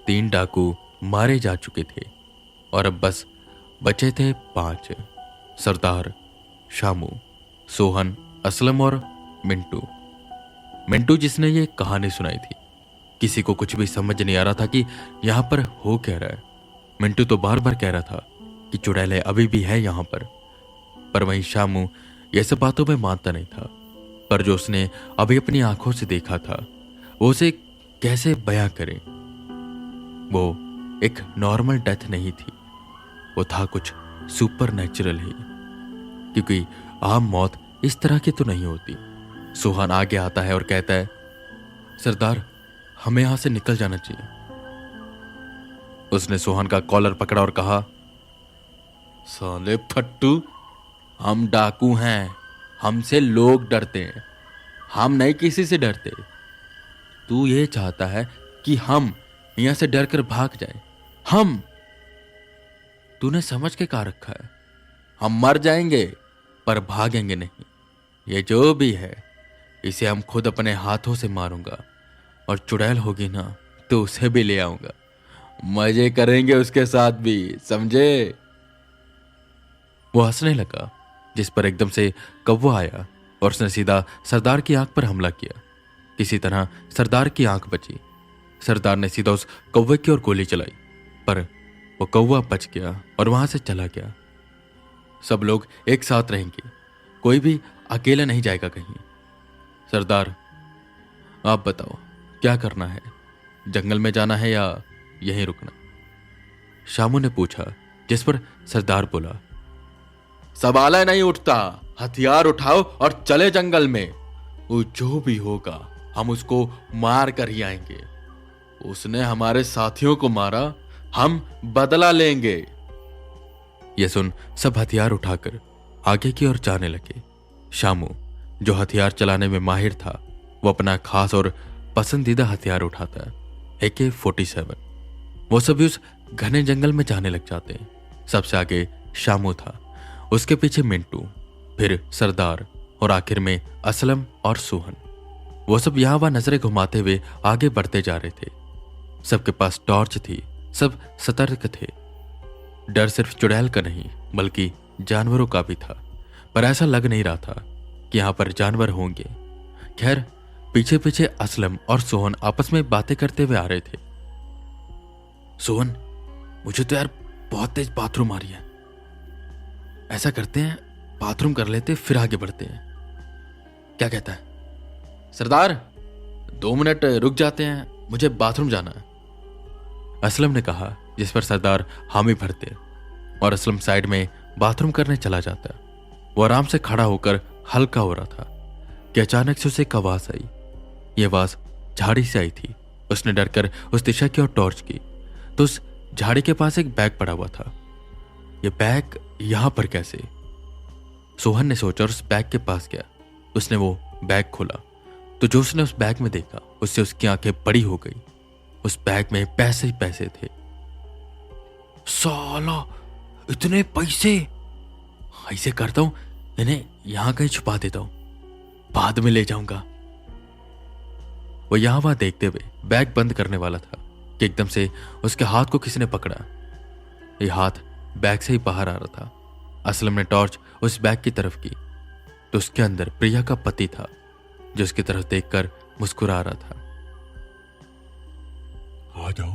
3 डाकू मारे जा चुके थे और अब बस बचे थे 5। सरदार, शामू, सोहन, असलम और मिंटू। मिंटू जिसने ये कहानी सुनाई थी। किसी को कुछ भी समझ नहीं आ रहा था कि यहां पर हो क्या रहा है। मिंटू तो बार बार कह रहा था कि चुड़ैलें अभी भी है यहां पर वहीं शामू ये सब बातों में मानता नहीं था। पर जो उसने अभी अपनी आंखों से देखा था वो उसे कैसे बयां करे। वो एक नॉर्मल डेथ नहीं थी, वो था कुछ सुपर नेचुरल ही, क्योंकि आम मौत इस तरह की तो नहीं होती। सोहन आगे आता है और कहता है, सरदार हमें यहां से निकल जाना चाहिए। उसने सोहन का कॉलर पकड़ा और कहा, साले फट्टू, हम डाकू हैं, हमसे लोग डरते हैं, हम नहीं किसी से डरते। तू ये चाहता है कि हम यहां से डर कर भाग जाएं? हम? तूने समझ के कहा रखा है हम मर जाएंगे पर भागेंगे नहीं। ये जो भी है इसे हम खुद अपने हाथों से मारूंगा और चुड़ैल होगी ना तो उसे भी ले आऊंगा, मजे करेंगे उसके साथ भी, समझे? वो हंसने लगा, जिस पर एकदम से कौवा आया और उसने सीधा सरदार की आंख पर हमला किया। किसी तरह सरदार की आंख बची। सरदार ने सीधा उस कौवे की ओर गोली चलाई, पर वो कौवा बच गया और वहां से चला गया। सब लोग एक साथ रहेंगे, कोई भी अकेला नहीं जाएगा कहीं। सरदार आप बताओ क्या करना है, जंगल में जाना है या यहीं रुकना? शामू ने पूछा, जिस पर सरदार बोला, सवाल नहीं उठता, हथियार उठाओ और चले जंगल में। वो जो भी होगा हम उसको मार कर ही आएंगे। उसने हमारे साथियों को मारा, हम बदला लेंगे। यह सुन सब हथियार उठाकर आगे की ओर जाने लगे। शामू जो हथियार चलाने में माहिर था वो अपना खास और पसंदीदा हथियार उठाता है, AK-47। वो सभी उस घने जंगल में जाने लग जाते हैं। सबसे आगे शामू था, उसके पीछे मिंटू, फिर सरदार और आखिर में असलम और सोहन। वो सब यहां वहां नजरें घुमाते हुए आगे बढ़ते जा रहे थे। सबके पास टॉर्च थी, सब सतर्क थे। डर सिर्फ चुड़ैल का नहीं बल्कि जानवरों का भी था, पर ऐसा लग नहीं रहा था कि यहां पर जानवर होंगे। खैर पीछे पीछे असलम और सोहन आपस में बातें करते हुए आ रहे थे। सोहन, मुझे तो यार बहुत तेज बाथरूम आ रही है, ऐसा करते हैं बाथरूम कर लेते फिर आगे बढ़ते हैं, क्या कहता है? सरदार 2 मिनट रुक जाते हैं, मुझे बाथरूम जाना है, असलम ने कहा, जिस पर सरदार हामी भरते और असलम साइड में बाथरूम करने चला जाता। वो आराम से खड़ा होकर हल्का हो रहा था कि अचानक से उसे एक आवाज आई। ये आवाज झाड़ी से आई थी। उसने डरकर उस दिशा की ओर टॉर्च की तो उस झाड़ी के पास एक बैग पड़ा हुआ था। यह बैग यहां पर कैसे? सोहन ने सोचा और उस बैग के पास गया। उसने वो बैग खोला तो जो उसने उस बैग में देखा उससे उसकी आंखें बड़ी हो गई। उस बैग में पैसे ही पैसे थे। साला इतने पैसे! ऐसे करता हूं इन्हें यहां कहीं छुपा देता हूं, बाद में ले जाऊंगा। वो यहां वहां देखते हुए बैग बंद करने वाला था कि एकदम से उसके हाथ को किसी ने पकड़ा। ये हाथ बैग से ही बाहर आ रहा था। असलम ने टॉर्च उस बैग की तरफ की तो उसके अंदर प्रिया का पति था, जो उसकी तरफ देखकर मुस्कुरा रहा था। आ जाओ,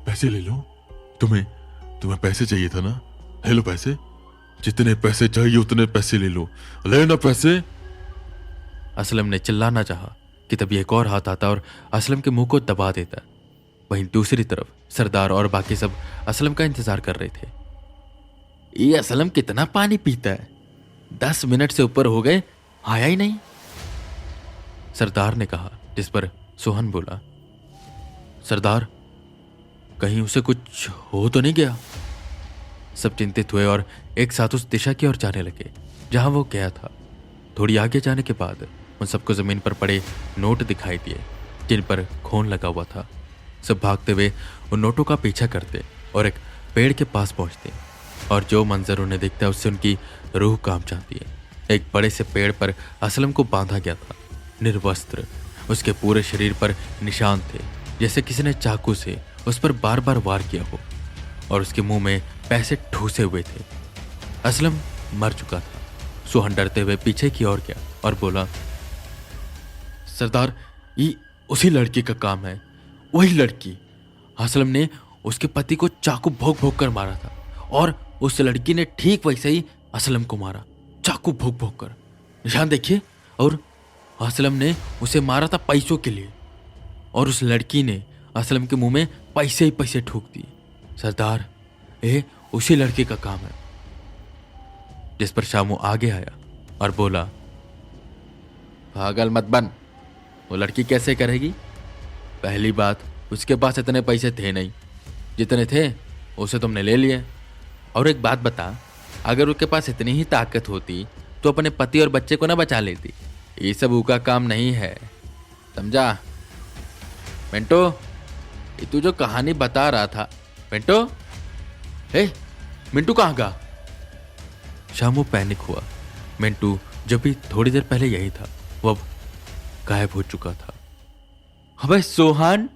पैसे ले लो। तुम्हें पैसे चाहिए था ना, ले लो पैसे। जितने पैसे चाहिए उतने पैसे ले लो, लेना पैसे। असलम ने चिल्लाना चाहा कि तभी एक और हाथ आता और असलम के मुंह को दबा देता। वहीं दूसरी तरफ सरदार और बाकी सब असलम का इंतजार कर रहे थे। ये असलम कितना पानी पीता है, 10 मिनट से ऊपर हो गए, आया ही नहीं, सरदार ने कहा, जिस पर सोहन बोला, सरदार कहीं उसे कुछ हो तो नहीं गया? सब चिंतित हुए और एक साथ उस दिशा की ओर जाने लगे जहां वो गया था। थोड़ी आगे जाने के बाद उन सबको जमीन पर पड़े नोट दिखाई दिए जिन पर खून लगा हुआ था। सब भागते हुए उन नोटों का पीछा करते और एक पेड़ के पास पहुंचते और जो मंजर उन्हें दिखता है उससे उनकी रूह कांप जाती है। एक बड़े से पेड़ पर असलम को बांधा गया था, निर्वस्त्र। उसके पूरे शरीर पर निशान थे जैसे किसी ने चाकू से उस पर बार बार वार किया हो और उसके मुंह में पैसे ठूसे हुए थे। असलम मर चुका था। सोहन डरते हुए पीछे की ओर गया और बोला, सरदार, ये उसी लड़की का काम है, वही लड़की। असलम ने उसके पति को चाकू भोंक भोंक कर मारा था और उस लड़की ने ठीक वैसे ही असलम को मारा, चाकू भोंक भोंक कर। निशान देखिए। और असलम ने उसे मारा था पैसों के लिए और उस लड़की ने असलम के मुंह में पैसे ही पैसे ठोक दिए। सरदार, ये उसी लड़की का काम है। जिस पर शामू आगे आया और बोला, पागल मत बन, वो लड़की कैसे करेगी? पहली बात, उसके पास इतने पैसे थे नहीं, जितने थे उसे तुमने ले लिए। और एक बात बता, अगर उसके पास इतनी ही ताकत होती तो अपने पति और बच्चे को ना बचा लेती। ये सब उसका काम नहीं है, समझा? मिंटो, ये तू जो कहानी बता रहा था, मिंटो, हे मिंटू कहाँ गया? शामू पैनिक हुआ। मिंटू जब भी थोड़ी देर पहले यही था, वो अब गायब हो चुका था। अबे सोहन,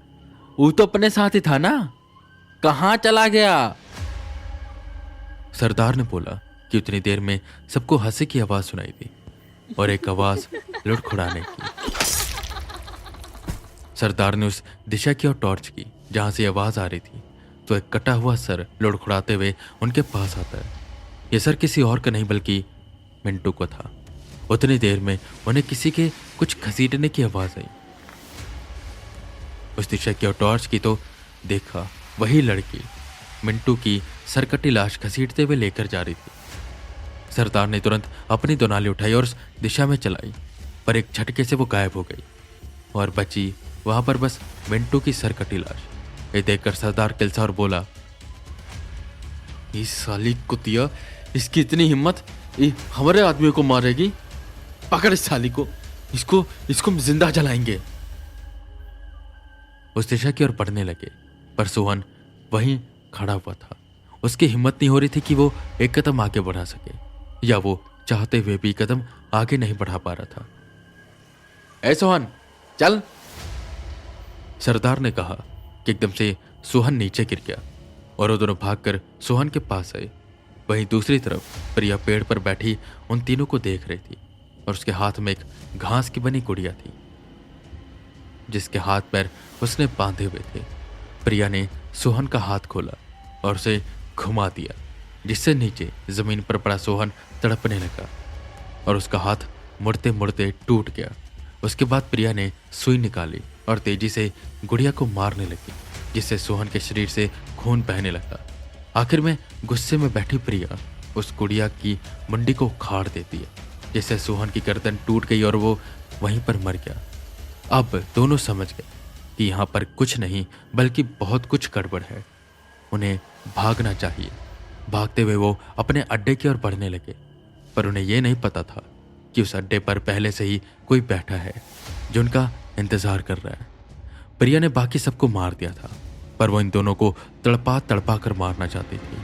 वो तो अपने साथ ही था ना, कहां चला गया? सरदार ने बोला कि उतनी देर में सबको हंसी की आवाज सुनाई दी और एक आवाज लुढ़खुड़ाने की। सरदार ने उस दिशा की ओर टॉर्च की जहां से आवाज आ रही थी, तो एक कटा हुआ सर लुढ़खुड़ाते हुए उनके पास आता है। यह सर किसी और का नहीं बल्कि मिंटू को था। उतनी देर में उन्हें किसी के कुछ घसीटने की आवाज आई। उस दिशा की ओर टॉर्च की तो देखा वही लड़की मिंटू की सरकटी लाश घसीटते हुए लेकर जा रही थी। सरदार ने तुरंत अपनी दोनाली उठाई और उस दिशा में चलाई, पर एक झटके से वो गायब हो गई और बची वहां पर बस मिंटू की सरकटी लाश। ये देखकर सरदार किलसा और बोला, इस साली कुतिया, इसकी इतनी हिम्मत, ये हमारे आदमियों को मारेगी। पकड़ इस साली को, इसको जिंदा जलाएंगे। उस दिशा की ओर बढ़ने लगे, पर सोहन वहीं खड़ा हुआ था। उसकी हिम्मत नहीं हो रही थी कि वो एक कदम आगे बढ़ा सके, या वो चाहते हुए भी कदम आगे नहीं बढ़ा पा रहा था। ए सोहन, चल, सरदार ने कहा कि एकदम से सोहन नीचे गिर गया और वो दोनों भागकर सोहन के पास आए। वहीं दूसरी तरफ प्रिया पेड़ पर बैठी उन तीनों को देख रही थी और उसके हाथ में एक घास की बनी गुड़िया थी जिसके हाथ पैर उसने बांधे हुए थे। प्रिया ने सोहन का हाथ खोला और उसे घुमा दिया, जिससे नीचे जमीन पर पड़ा सोहन तड़पने लगा और उसका हाथ मुड़ते मुड़ते टूट गया। उसके बाद प्रिया ने सुई निकाली और तेजी से गुड़िया को मारने लगी, जिससे सोहन के शरीर से खून बहने लगा। आखिर में गुस्से में बैठी प्रिया उस गुड़िया की मुंडी को उखाड़ देती है, जिससे सोहन की गर्दन टूट गई और वो वहीं पर मर गया। अब दोनों समझ गए कि यहाँ पर कुछ नहीं बल्कि बहुत कुछ गड़बड़ है। उन्हें भागना चाहिए। भागते हुए वो अपने अड्डे की ओर बढ़ने लगे, पर उन्हें यह नहीं पता था कि उस अड्डे पर पहले से ही कोई बैठा है जो उनका इंतजार कर रहा है। प्रिया ने बाकी सबको मार दिया था, पर वो इन दोनों को तड़पा तड़पा कर मारना चाहती थी।